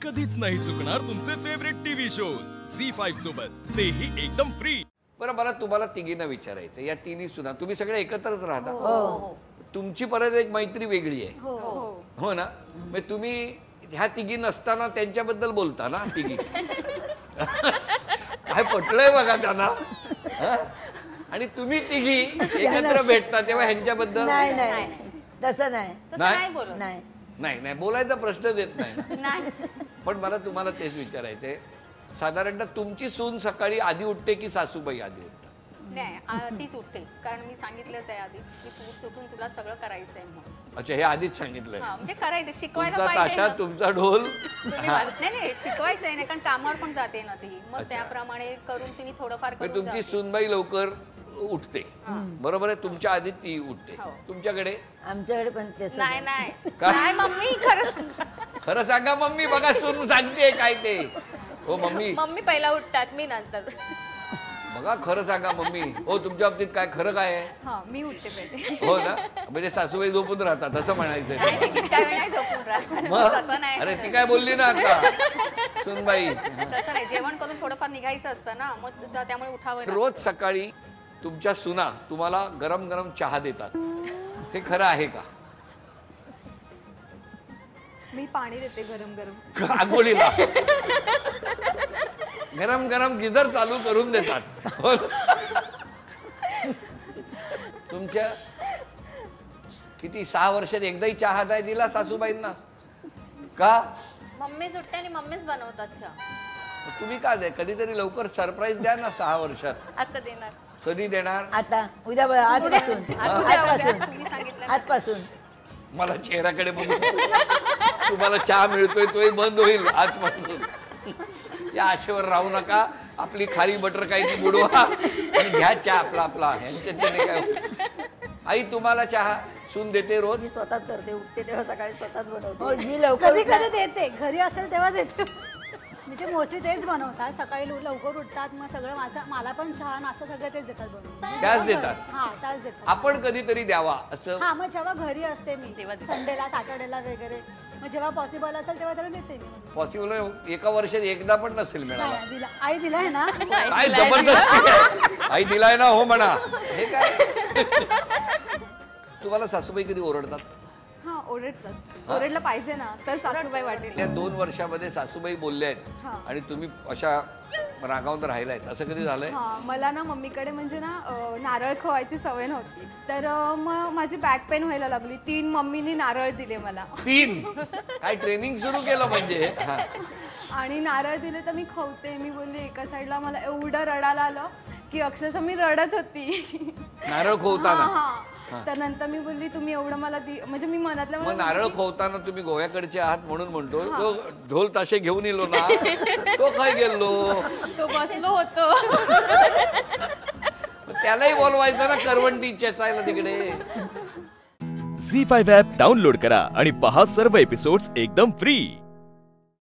कधीच नाही चुकणार तुमचे फेवरेट टीव्ही शोज झी5 सोबत, तेही एकदम फ्री। बरं, मला तुम्हाला तिघींना विचारायचं, या तिन्ही सुना तुम्ही सगळे एकत्रच राहता? तुमची परत एक मैत्री वेगळी आहे, हो ना? मग तुम्ही ह्या तिघी नसताना त्यांच्याबद्दल बोलता ना तिघी? काय पटलंय बघा त्यांना। आणि तुम्ही तिघी एकत्र भेटता तेव्हा ह्यांच्याबद्दल नाही तसं नाही नाही बोलायचा प्रश्न देत नाही। पण मला तुम्हाला तेच विचारायचंय, साधारणतः तुमची सून सकाळी आधी उठते की सासूबाई आधी उठते? नाही, तीच उठते, कारण मी सांगितलंच आहे आधीच की तू सुटून तुला सगळं करायचंय म्हणून। अच्छा, हे आधीच सांगितलंय? म्हणजे करायचं, शिकवायला तुमचा पाहिजे। ताशा तुमचा ढोल? नाही शिकवायचंय ना, कारण कामावर पण जाते ना ती, मग त्याप्रमाणे करून तिने थोडंफार करून तुमची सूनबाई लवकर उठते, बरोबर आहे? तुमच्या आधी ती उठते। तुमच्याकडे? आमच्याकडे पण तेच नाही मम्मी खरं सांगा मम्मी, बघा सून सांगते काय ते। हो मम्मी पहिला उठतात, मी नंतर। बघा, खरं सांगा मम्मी। हो, तुमच्या बाबतीत काय खरं काय आहे? मी उठते पहिले। हो ना, म्हणजे सासूबाई झोपून राहतात असं म्हणायचंय? अरे ती काय बोलली ना आता सूनबाई? तसं नाही, जेवण करून थोडंफार निघायचं असतं ना, मग त्यामुळे उठावं। रोज सकाळी तुमच्या सुना तुम्हाला गरम गरम चहा देतात, हे खरं आहे का? मी पाणी देते गरम गरम आंघोळीला गरम गरम गिझर चालू करून देतात, हो? तुमच्या किती 6 वर्षात एकदाही चहा नाही दिला सासूबाईंना का? मम्मीच उठते आणि मम्मीच बनवतात चहा। तुम्ही का दे, कधीतरी लवकर सरप्राईज द्या ना। 6 वर्षात आता देणार। कधी देणार? आता उद्या, आजपासून। मला चेहऱ्याकडे बघून तुम्हाला चहा मिळतोय तोही बंद होईल आजपासून। या आशेवर राहू नका, आपली खारी बटर काही ती बुडवा आणि घ्या चहा आपला आपला। ह्यांच्याने काय? आई तुम्हाला चहा सून देते रोज? मी स्वतःच करते, उठते तेव्हा सकाळी स्वतःच बनवते। हो, मी लवकर कधी देते, घरी असेल तेव्हा देते। मी ते मोस्टली तेच बनवतात, सकाळी लवकर उठतात, मग सगळं मला पण चहा नाश्ता सगळं तेच देतात बनवून। त्याच देतात? हा, त्याच देतात। आपण कधीतरी द्यावा असं? हा, मग जेव्हा घरी असते मी, संडेला सॅटर्डेला वगैरे, मग जेव्हा पॉसिबल असेल तेव्हा त्याला देते मी। पॉसिबल एका वर्षात एकदा पण नसेल मिळाला? दिला, आई दिलाय ना। काय जबरदस्त, आई दिलाय ना, हो म्हणा। हे काय तुम्हाला सासूबाई कधी ओरडतात? हा, ओरडलं पाहिजे ना, तर सासूबाई वाटेल। या 2 वर्षामध्ये सासूबाई बोलल्या आहेत आणि तुम्ही अशा रागावून राहिलायत, असं कधी झालंय? मला ना मम्मीकडे म्हणजे ना नारळ खवायची सवय नव्हती, तर मग माझी बॅक पेन व्हायला लागली। 3 मम्मीने नारळ दिले मला। 3? काय ट्रेनिंग सुरू केलं म्हणजे? आणि नारळ दिले तर मी खवते, मी बोलले एका साईडला मला एवढं रडायला आलं की अक्षरशः मी रडत होती नारळ खोवताना। तर नंतर मी बोलली तुम्ही एवढं मला म्हणजे मी मनातल्या मग नारळ खोवताना तुम्ही गोव्याकडचे आहात म्हणून म्हणतो, तो ढोल ताशे घेऊन येलो ना, तो काय गेलो? तो बसलो होतो। त्यालाही बोलवायचं ना, करवंटी चेचायला तिकडे। झी5 ॲप डाउनलोड करा आणि पहा सर्व एपिसोड्स एकदम फ्री।